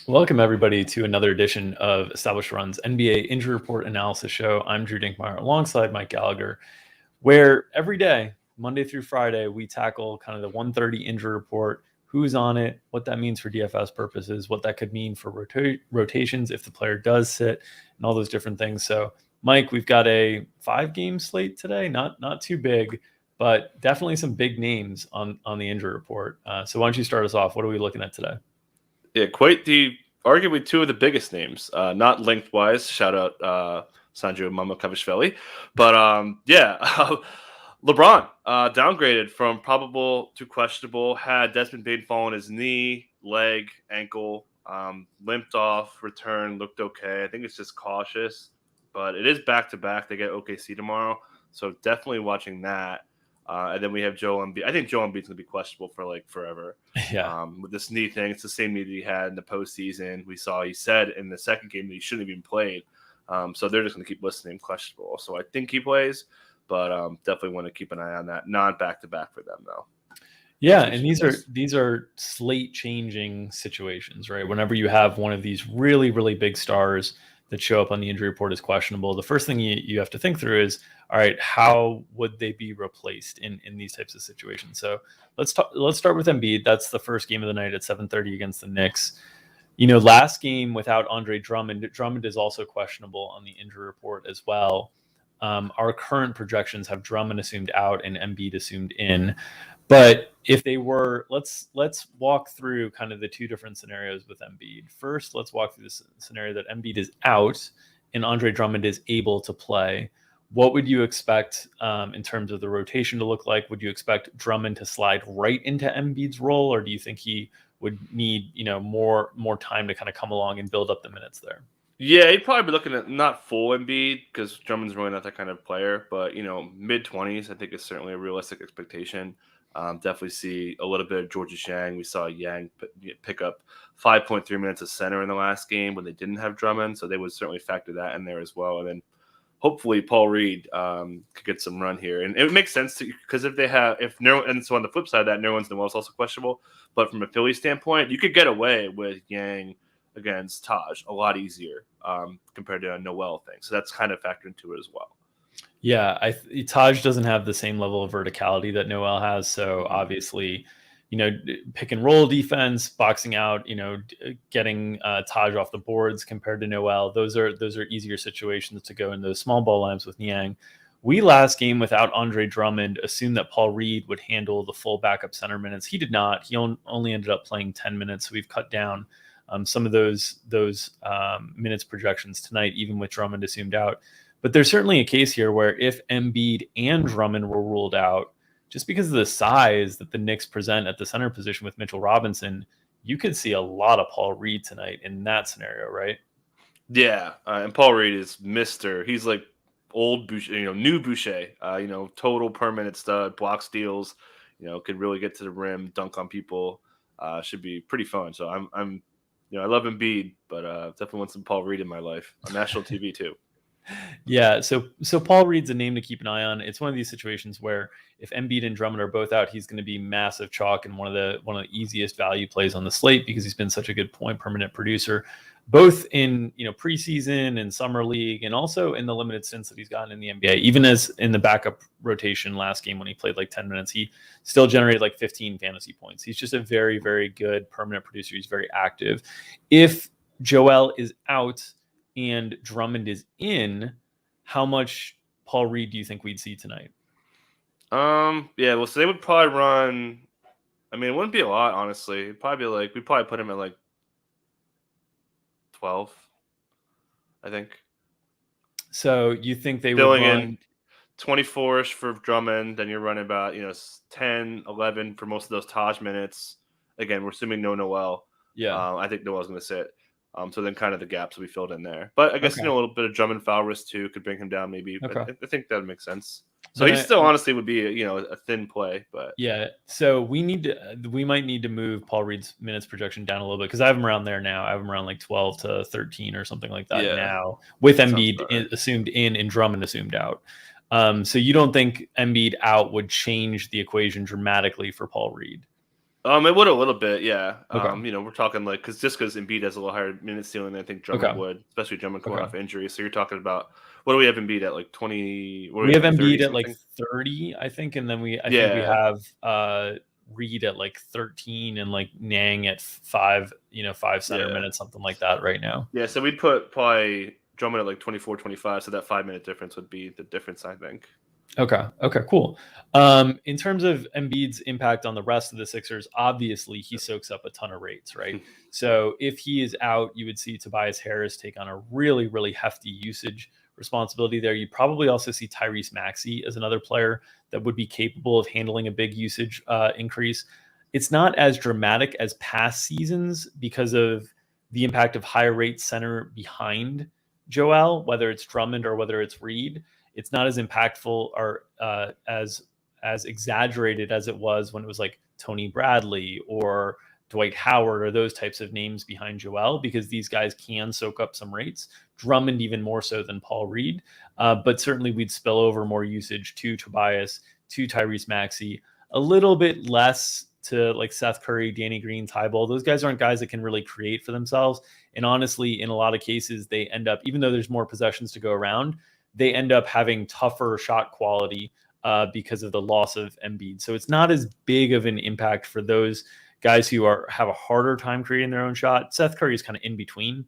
Welcome, everybody, to another edition of Established Run's NBA Injury Report Analysis Show. I'm Drew Dinkmeyer alongside Mike Gallagher, where every day, Monday through Friday, we tackle kind of the 1:30 injury report, who's on it, what that means for DFS purposes, what that could mean for rotations if the player does sit, and all those different things. So, Mike, we've got a 5-game slate today, not too big, but definitely some big names on the injury report. So why don't you start us off? What are we looking at today? Yeah, quite arguably two of the biggest names, not lengthwise. Shout out Sanjo Mamakavishvili. But LeBron downgraded from probable to questionable, had Desmond Bane fall on his knee, leg, ankle, limped off, returned, looked okay. I think it's just cautious, but it is back-to-back. They get OKC tomorrow, so definitely watching that. And then we have Joel Embiid. I think Joel Embiid's going to be questionable for like forever. Yeah. With this knee thing, it's the same knee that he had in the postseason. He said in the second game that he shouldn't have even played. So they're just going to keep listing him questionable. So I think he plays, but definitely want to keep an eye on that. Not back-to-back for them, though. Yeah, and these are slate changing situations, right? Whenever you have one of these really, really big stars that show up on the injury report as questionable, the first thing you have to think through is, all right, how would they be replaced in these types of situations? So let's start with Embiid. That's the first game of the night at 7:30 against the Knicks. Last game without Andre Drummond is also questionable on the injury report as well. Our current projections have Drummond assumed out and Embiid assumed in. But if they were, let's walk through kind of the two different scenarios with Embiid. First, let's walk through this scenario that Embiid is out and Andre Drummond is able to play. What would you expect in terms of the rotation to look like? Would you expect Drummond to slide right into Embiid's role, or do you think he would need more time to kind of come along and build up the minutes there? Yeah, he'd probably be looking at not full Embiid because Drummond's really not that kind of player, but mid-20s I think is certainly a realistic expectation. Definitely see a little bit of Georgia Shang. We saw Yang pick up 5.3 minutes of center in the last game when they didn't have Drummond, so they would certainly factor that in there as well. And then hopefully Paul Reed could get some run here, and it makes sense because and so on the flip side of that, Nerlens Noel is also questionable. But from a Philly standpoint, you could get away with Yang against Taj a lot easier compared to a Noel thing, so that's kind of factored into it as well. Yeah, Taj doesn't have the same level of verticality that Noel has. So obviously, pick and roll defense, boxing out, getting Taj off the boards compared to Noel. Those are easier situations to go in those small ball lines with Niang. We last game without Andre Drummond assumed that Paul Reed would handle the full backup center minutes. He did not. He only ended up playing 10 minutes. So we've cut down some of those minutes projections tonight, even with Drummond assumed out. But there's certainly a case here where if Embiid and Drummond were ruled out, just because of the size that the Knicks present at the center position with Mitchell Robinson, you could see a lot of Paul Reed tonight in that scenario, right? Yeah, and Paul Reed is Mr. He's like old Boucher, new Boucher, total permanent stud, block steals, could really get to the rim, dunk on people. Should be pretty fun. So I love Embiid, but definitely want some Paul Reed in my life on national TV too. Yeah, so Paul Reed's a name to keep an eye on. It's one of these situations where if Embiid and Drummond are both out, he's going to be massive chalk and one of the easiest value plays on the slate because he's been such a good point per minute producer, both in preseason and summer league, and also in the limited stints that he's gotten in the NBA. Even as in the backup rotation last game when he played like 10 minutes, he still generated like 15 fantasy points. He's just a very, very good permanent producer. He's very active. If Joel is out and Drummond is in, how much Paul Reed do you think we'd see tonight? Yeah, well, so they would probably run. I mean, it wouldn't be a lot, honestly. It'd probably be we'd probably put him at like 12, I think. So you think they Filling would run in 24-ish for Drummond, then you're running about 10, 11 for most of those Taj minutes. Again, we're assuming no Noel. Yeah, I think Noel's going to sit. So then kind of the gaps will be filled in there. But I guess, okay. a little bit of Drummond foul risk too could bring him down maybe. Okay. I think that would make sense. So he still honestly would be a thin play. But yeah, so we might need to move Paul Reed's minutes projection down a little bit because I have him around there now. I have him around like 12 to 13 or something like that now with Embiid assumed in and Drummond assumed out. So you don't think Embiid out would change the equation dramatically for Paul Reed? It would a little bit, yeah. Okay. We're talking like because Embiid has a little higher minute ceiling than I think Drummond Okay. would, especially Drummond coming Okay. off injury. So you're talking about what do we have Embiid at like 20? What do We have like 30 Embiid at like something? 30, I think, and then I think we Yeah, have Reed at like 13 and like Nang at 5, 5 center yeah, minutes, something like that right now. yeah. So we'd put probably Drummond at like 24, 25. So that 5 minute difference would be the difference, I think. Okay, cool. In terms of Embiid's impact on the rest of the Sixers, obviously he soaks up a ton of rates, right? So if he is out, you would see Tobias Harris take on a really, really hefty usage responsibility there. You'd probably also see Tyrese Maxey as another player that would be capable of handling a big usage increase. It's not as dramatic as past seasons because of the impact of higher rate center behind Joel, whether it's Drummond or whether it's Reed. It's not as impactful or as exaggerated as it was when it was like Tony Bradley or Dwight Howard or those types of names behind Joel, because these guys can soak up some rates. Drummond even more so than Paul Reed, but certainly we'd spill over more usage to Tobias, to Tyrese Maxey, a little bit less to like Seth Curry, Danny Green, Tybalt. Those guys aren't guys that can really create for themselves. And honestly, in a lot of cases, they end up, even though there's more possessions to go around, they end up having tougher shot quality because of the loss of Embiid. So it's not as big of an impact for those guys who have a harder time creating their own shot. Seth Curry is kind of in between.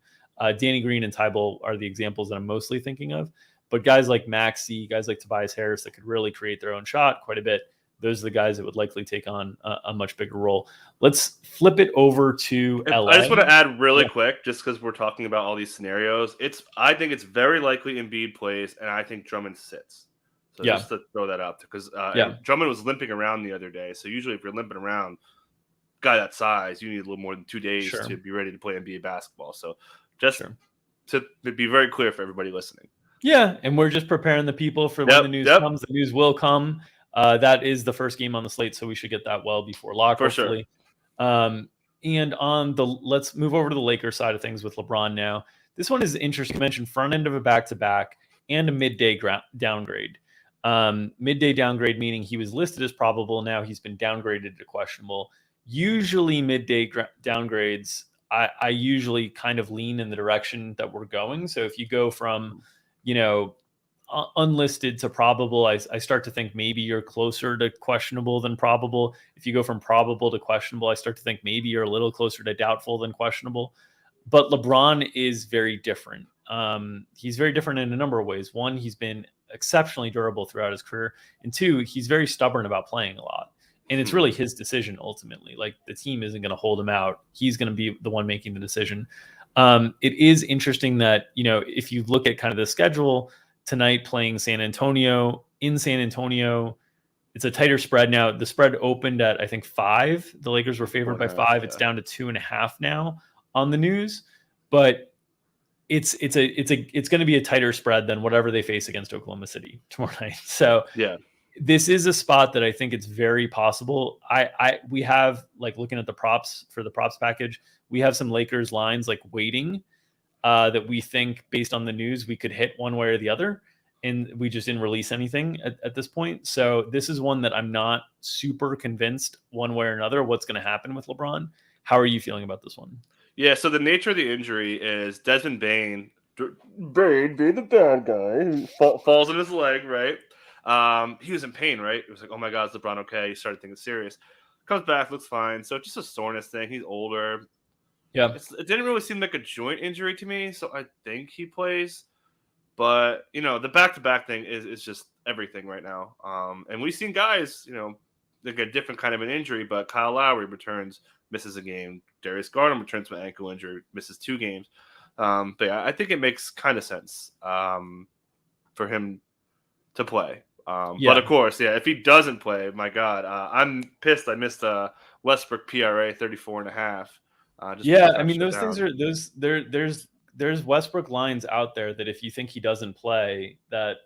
Danny Green and Tybalt are the examples that I'm mostly thinking of. But guys like Maxey, guys like Tobias Harris that could really create their own shot quite a bit, those are the guys that would likely take on a much bigger role. Let's flip it over to LA. I just want to add really quick, just because we're talking about all these scenarios. I think it's very likely Embiid plays, and I think Drummond sits. So just to throw that out there, because Drummond was limping around the other day. So usually, if you're limping around, guy that size, you need a little more than 2 days to be ready to play NBA basketball. So just to be very clear for everybody listening. Yeah, and we're just preparing the people for when the news comes. The news will come. That is the first game on the slate, so we should get that well before lock, hopefully. Sure. And let's move over to the Lakers side of things with LeBron now. This one is interesting. You mentioned front end of a back-to-back and a midday downgrade. Midday downgrade meaning he was listed as probable. Now he's been downgraded to questionable. Usually midday downgrades, I usually kind of lean in the direction that we're going. So if you go from, unlisted to probable, I start to think maybe you're closer to questionable than probable. If you go from probable to questionable, I start to think maybe you're a little closer to doubtful than questionable. But LeBron is very different. He's very different in a number of ways. One, he's been exceptionally durable throughout his career. And two, he's very stubborn about playing a lot. And it's really his decision ultimately. Like the team isn't going to hold him out. He's going to be the one making the decision. It is interesting that, if you look at kind of the schedule, tonight playing San Antonio, in San Antonio, it's a tighter spread now. The spread opened at, I think, 5. The Lakers were favored by 5. Yeah. It's down to 2.5 now on the news, but it's going to be a tighter spread than whatever they face against Oklahoma City tomorrow night. So this is a spot that I think it's very possible. We have, like, looking at the props for the props package, we have some Lakers lines like waiting that we think based on the news we could hit one way or the other, and we just didn't release anything at this point. So this is one that I'm not super convinced one way or another what's going to happen with LeBron. How are you feeling about this one? Yeah, so the nature of the injury is Desmond Bane being the bad guy, who falls on his leg, right? He was in pain, right? It was like, oh my God, is LeBron okay? He started thinking serious. Comes back, looks fine. So just a soreness thing. He's older. Yeah, it didn't really seem like a joint injury to me, so I think he plays. But the back-to-back thing is just everything right now. And we've seen guys, they get a different kind of an injury. But Kyle Lowry returns, misses a game. Darius Garland returns with an ankle injury, misses 2 games. But yeah, I think it makes kind of sense for him to play. But of course, if he doesn't play, my God, I'm pissed. I missed Westbrook PRA 34.5. I mean, those things are there's Westbrook lines out there that if you think he doesn't play, that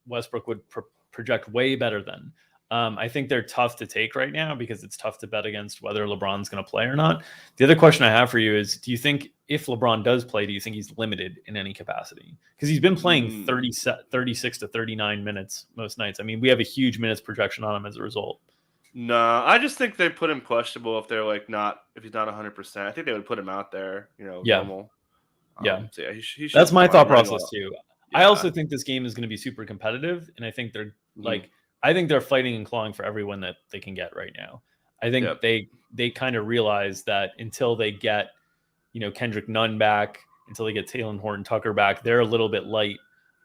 Westbrook would project way better than. I think they're tough to take right now because it's tough to bet against whether LeBron's going to play or not. The other question I have for you is, do you think if LeBron does play, do you think he's limited in any capacity? Because he's been playing 36 to 39 minutes most nights. I mean, we have a huge minutes projection on him as a result. No, I just think they put him questionable if they're like if he's not 100%. I think they would put him out there, Yeah. normal. Yeah. So yeah, he should That's be my fine thought running process well. too. I Yeah. also think this game is going to be super competitive, and I think they're Mhm. fighting and clawing for every win that they can get right now. I think Yep. they kind of realize that until they get, Kendrick Nunn back, until they get Talen Horton-Tucker back, they're a little bit light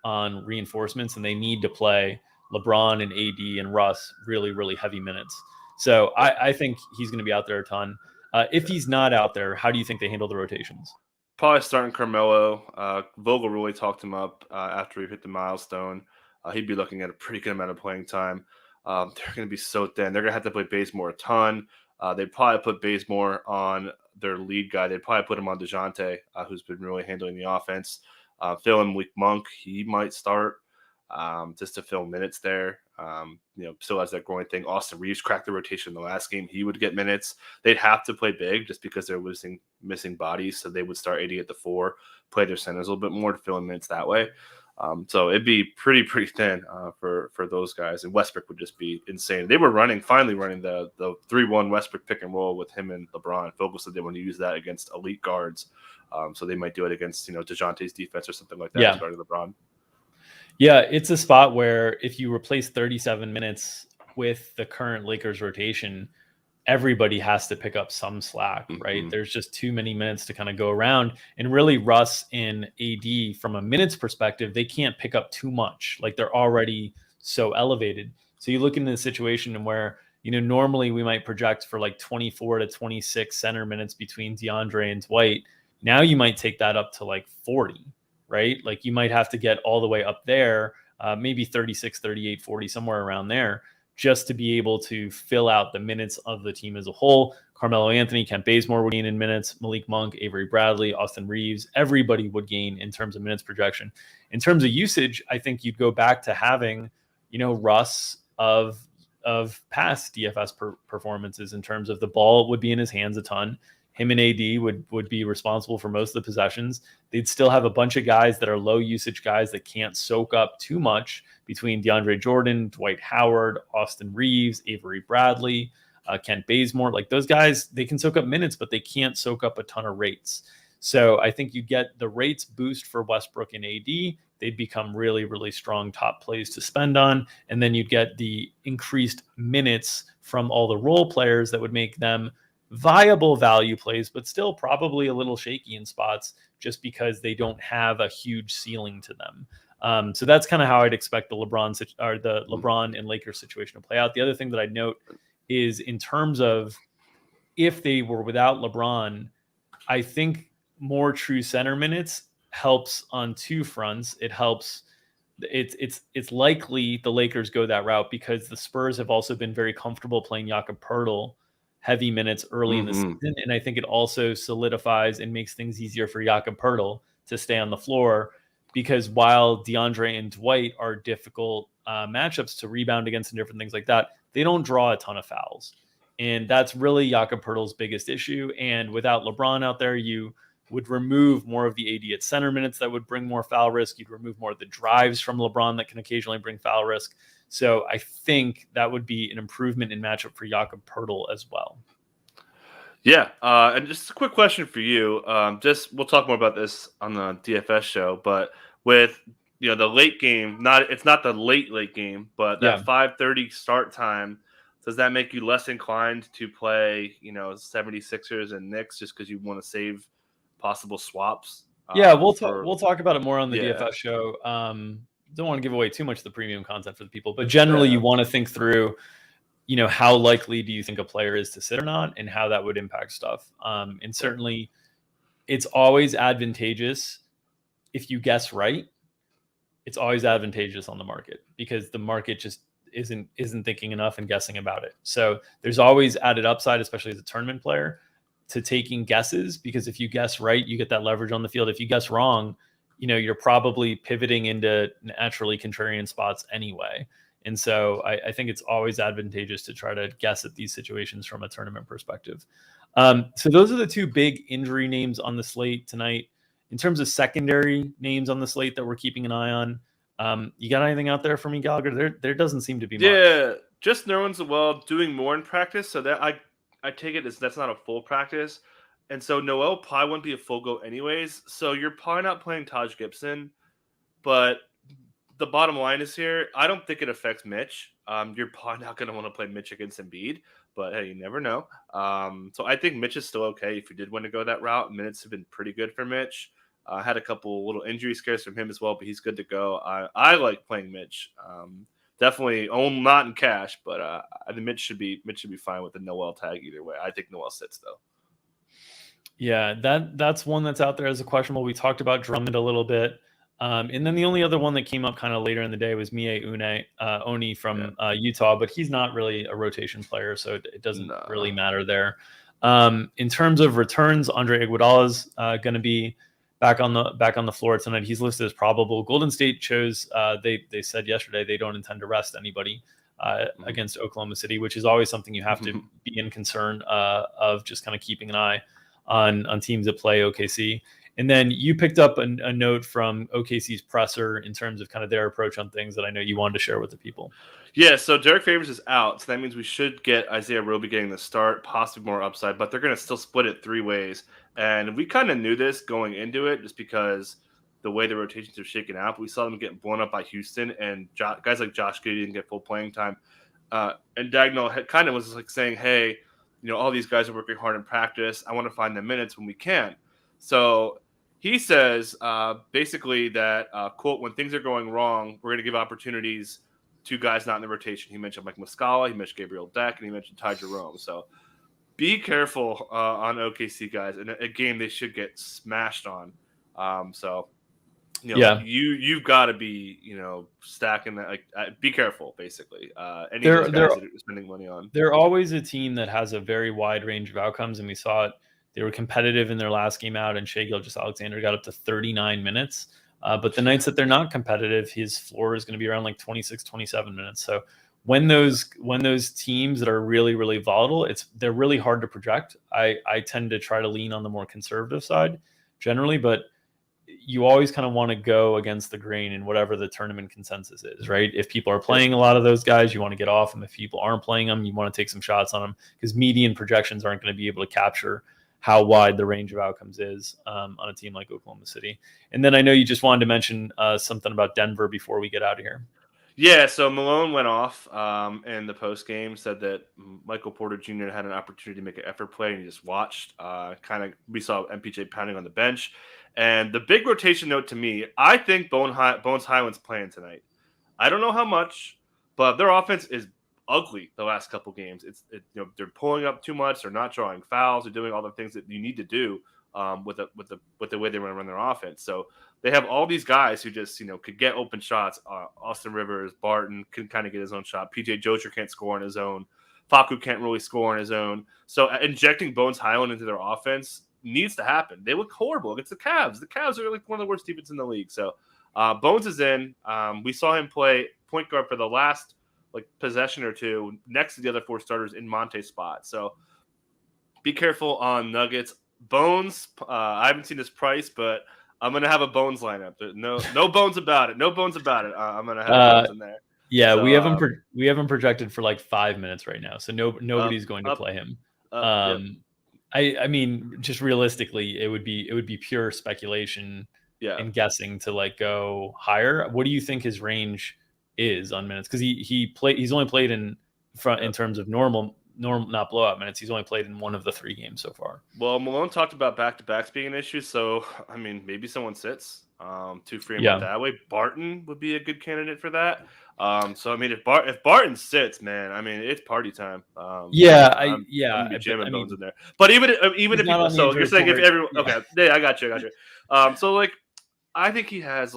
on reinforcements, and they need to play LeBron and AD and Russ really, really heavy minutes. So I think he's going to be out there a ton. If he's not out there, how do you think they handle the rotations? Probably starting Carmelo. Vogel really talked him up after he hit the milestone. He'd be looking at a pretty good amount of playing time. They're going to be so thin. They're going to have to play Bazemore a ton. They'd probably put Bazemore on their lead guy. They'd probably put him on DeJounte, who's been really handling the offense. Phil and Malik Monk, he might start just to fill minutes there. Still has that growing thing. Austin Reeves cracked the rotation in the last game. He would get minutes. They'd have to play big just because they're missing bodies. So they would start AD at the 4, play their centers a little bit more to fill in minutes that way. So it'd be pretty thin for those guys. And Westbrook would just be insane. They were finally running the 3-1 Westbrook pick and roll with him and LeBron. Vogel said they want to use that against elite guards. So they might do it against, DeJounte's defense or something like that. Yeah. Starting LeBron. Yeah, it's a spot where if you replace 37 minutes with the current Lakers rotation, everybody has to pick up some slack, right? Mm-hmm. There's just too many minutes to kind of go around. And really, Russ and AD, from a minutes perspective, they can't pick up too much. Like, they're already so elevated. So you look into the situation where, normally we might project for like 24 to 26 center minutes between DeAndre and Dwight. Now you might take that up to like 40. Right? Like you might have to get all the way up there, maybe 36, 38, 40, somewhere around there, just to be able to fill out the minutes of the team as a whole. Carmelo Anthony, Kent Bazemore would gain in minutes, Malik Monk, Avery Bradley, Austin Reeves, everybody would gain in terms of minutes projection. In terms of usage, I think you'd go back to having, Russ of past DFS performances in terms of the ball would be in his hands a ton. Him and AD would be responsible for most of the possessions. They'd still have a bunch of guys that are low usage guys that can't soak up too much between DeAndre Jordan, Dwight Howard, Austin Reeves, Avery Bradley, Kent Bazemore. Like those guys, they can soak up minutes, but they can't soak up a ton of rates. So I think you get the rates boost for Westbrook and AD. They'd become really, really strong top plays to spend on. And then you'd get the increased minutes from all the role players that would make them viable value plays, but still probably a little shaky in spots just because they don't have a huge ceiling to them. So that's kind of how I'd expect the LeBron and Lakers situation to play out. The other thing that I'd note is in terms of if they were without LeBron, I think more true center minutes helps on two fronts. It helps. It's likely the Lakers go that route because the Spurs have also been very comfortable playing Jakob Poeltl heavy minutes early in the season. And I think it also solidifies and makes things easier for Jakob Poeltl to stay on the floor because while DeAndre and Dwight are difficult matchups to rebound against and different things like that, they don't draw a ton of fouls. And that's really Jakob Poeltl's biggest issue. And without LeBron out there, you would remove more of the AD at center minutes that would bring more foul risk. You'd remove more of the drives from LeBron that can occasionally bring foul risk. So I think that would be an improvement in matchup for Jakob Poeltl as well. Yeah, and just a quick question for you. We'll talk more about this on the DFS show, but with the late game, it's not the late game, but that 5:30 start time, does that make you less inclined to play 76ers and Knicks just because you want to save possible swaps? Yeah, we'll talk about it more on the DFS show. Don't want to give away too much of the premium content for the people, but generally you want to think through, how likely do you think a player is to sit or not and how that would impact stuff. And certainly it's always advantageous if you guess right. It's always advantageous on the market because the market just isn't thinking enough and guessing about it. So there's always added upside, especially as a tournament player, to taking guesses, because if you guess right, you get that leverage on the field. If you guess wrong, you're probably pivoting into naturally contrarian spots anyway. And so I think it's always advantageous to try to guess at these situations from a tournament perspective. So those are the two big injury names on the slate tonight. In terms of secondary names on the slate that we're keeping an eye on, you got anything out there for me, Gallagher? There doesn't seem to be much. Yeah, just Nerlens doing more in practice, so that I take it as that's not a full practice, and so Noel probably wouldn't be a full go anyways. So you're probably not playing Taj Gibson, but the bottom line is here, I don't think it affects Mitch. You're probably not going to want to play Mitch against Embiid, but hey, you never know. So I think Mitch is still okay if you did want to go that route. Minutes have been pretty good for Mitch. Had a couple little injury scares from him as well, but he's good to go. I like playing Mitch. Definitely not in cash, but I think Mitch should be fine with the Noel tag either way. I think Noel sits though. Yeah, that's one that's out there as a questionable. We talked about Drummond a little bit. And then the only other one that came up kind of later in the day was Mie Oni from Utah, but he's not really a rotation player, so it doesn't really matter there. In terms of returns, Andre Iguodala is going to be back on the floor tonight. He's listed as probable. Golden State chose they said yesterday they don't intend to rest anybody against Oklahoma City, which is always something you have to be in concern of, just kind of keeping an eye on teams that play OKC. And then you picked up a note from OKC's presser in terms of kind of their approach on things that I know you wanted to share with the people. Yeah, so Derek Favors is out, so that means we should get Isaiah Roby getting the start, possibly more upside, but they're going to still split it 3 ways. And we kind of knew this going into it just because the way the rotations are shaken out. We saw them getting blown up by Houston, and guys like Josh Giddey didn't get full playing time. And Dagnall kind of was like saying, hey, all these guys are working hard in practice. I want to find the minutes when we can. So he says basically that, quote, when things are going wrong, we're going to give opportunities to guys not in the rotation. He mentioned Mike Muscala, he mentioned Gabriel Deck, and he mentioned Ty Jerome. So be careful on OKC guys. In a game they should get smashed on. You've got to be, stacking that. Be careful, basically. Any of those guys that are spending money on. They're always a team that has a very wide range of outcomes, and we saw it. They were competitive in their last game out, and Shai Gilgeous-Alexander got up to 39 minutes. But the nights that they're not competitive, his floor is going to be around like 26, 27 minutes. So when those teams that are really, really volatile, they're really hard to project. I tend to try to lean on the more conservative side generally, but you always kind of want to go against the grain in whatever the tournament consensus is, right? If people are playing a lot of those guys, you want to get off them. If people aren't playing them, you want to take some shots on them, because median projections aren't going to be able to capture how wide the range of outcomes is on a team like Oklahoma City. And then I know you just wanted to mention something about Denver before we get out of here. Yeah, so Malone went off in the post game, said that Michael Porter Jr. had an opportunity to make an effort play, and he just watched. We saw MPJ pounding on the bench. And the big rotation note to me, I think Bones Highland's playing tonight. I don't know how much, but their offense is ugly the last couple games. They're pulling up too much. They're not drawing fouls. They're doing all the things that you need to do with the way they run their offense. So they have all these guys who just could get open shots. Austin Rivers, Barton can kind of get his own shot. PJ Dozier can't score on his own. Facu can't really score on his own. So injecting Bones Highland into their offense needs to happen. They look horrible against the Cavs. The Cavs are like one of the worst defenses in the league. So Bones is in. We saw him play point guard for the last possession or two next to the other 4 starters in Monte's spot. So be careful on Nuggets. Bones, I haven't seen his price, but I'm going to have a Bones lineup. No bones about it. No bones about it. I'm going to have Bones in there. Yeah, so, we haven't projected for like 5 minutes right now, so nobody's going to play him. I mean, just realistically, it would be pure speculation and guessing to go higher. What do you think his range is on minutes? Because he's only played in terms of normal not blowout minutes. He's only played in one of the 3 games so far. Well, Malone talked about back-to-backs being an issue, so I mean maybe someone sits to free him up that way. Barton would be a good candidate for that. So I mean if Barton sits, man, I mean it's party time. I'm jamming Bones in there. But even if people, so you're saying if everyone, yeah, I got you. So I think he has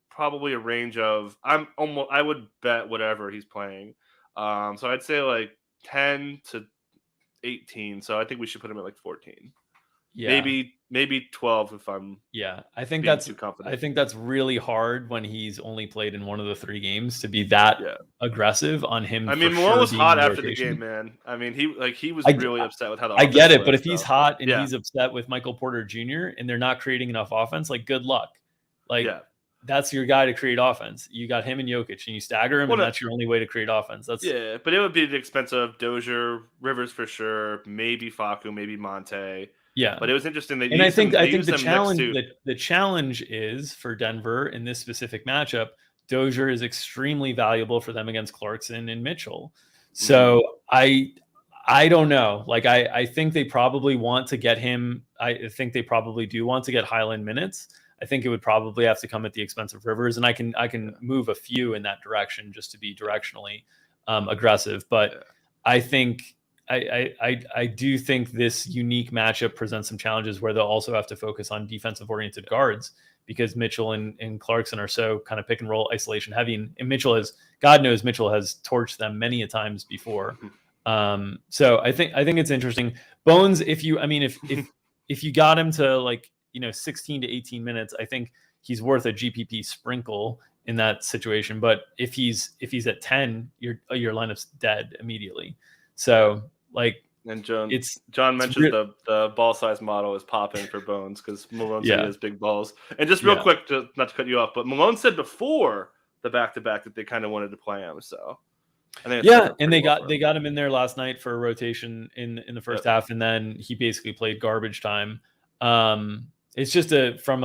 probably a range of I would bet whatever he's playing. So I'd say 10 to 18. So I think we should put him at 14. Yeah. Maybe 12 if I'm I think that's too confident. I think that's really hard when he's only played in one of the 3 games to be that aggressive on him. I mean, Malone was hot after the game, man. I mean, he was really upset with how the I get it, but if he's hot and he's upset with Michael Porter Jr. and they're not creating enough offense, good luck. that's your guy to create offense. You got him and Jokic, and you stagger him, and that's your only way to create offense. That's but it would be the expense of Dozier, Rivers for sure, maybe Facu, maybe Monte. Yeah, but it was interesting that. And I think the challenge is for Denver in this specific matchup. Dozier is extremely valuable for them against Clarkson and Mitchell. So I don't know. Like I think they probably want to get him. I think they probably do want to get Highland minutes. I think it would probably have to come at the expense of Rivers, and I can move a few in that direction just to be directionally aggressive. But I think I do think this unique matchup presents some challenges where they'll also have to focus on defensive oriented guards because Mitchell and Clarkson are so kind of pick and roll isolation heavy, and Mitchell God knows Mitchell has torched them many a times before. So I think it's interesting. Bones, if you got him to 16 to 18 minutes, I think he's worth a GPP sprinkle in that situation. But if he's at 10, your lineup's dead immediately. So and John mentioned the ball size model is popping for Bones because Malone said he has big balls. And just real quick, not to cut you off, but Malone said before the back-to-back that they kind of wanted to play him. So I think and they got him in there last night for a rotation in the first half, and then he basically played garbage time. It's just from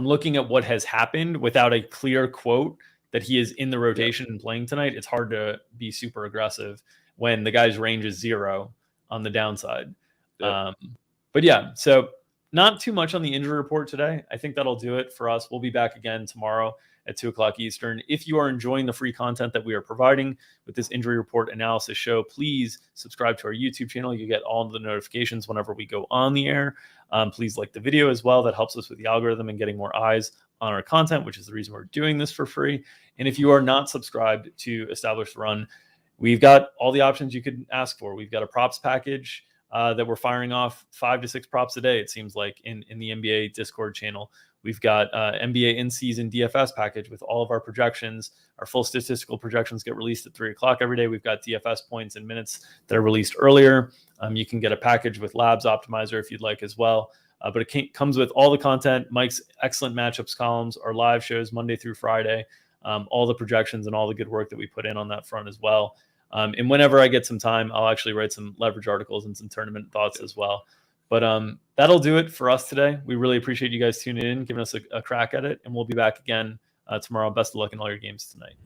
looking at what has happened without a clear quote that he is in the rotation and playing tonight, it's hard to be super aggressive when the guy's range is 0 on the downside. So not too much on the injury report today. I think that'll do it for us. We'll be back again tomorrow at 2:00 Eastern. If you are enjoying the free content that we are providing with this injury report analysis show, please subscribe to our YouTube channel. You get all of the notifications whenever we go on the air. Please like the video as well. That helps us with the algorithm and getting more eyes on our content, which is the reason we're doing this for free. And if you are not subscribed to Establish the Run, we've got all the options you could ask for. We've got a props package that we're firing off 5 to 6 props a day, it seems like, in the NBA Discord channel. We've got NBA in-season DFS package with all of our projections. Our full statistical projections get released at 3:00 every day. We've got DFS points and minutes that are released earlier. You can get a package with Labs Optimizer if you'd like as well. But it comes with all the content, Mike's excellent matchups columns, our live shows Monday through Friday, all the projections and all the good work that we put in on that front as well. And whenever I get some time, I'll actually write some leverage articles and some tournament thoughts as well. But that'll do it for us today. We really appreciate you guys tuning in, giving us a crack at it, and we'll be back again tomorrow. Best of luck in all your games tonight.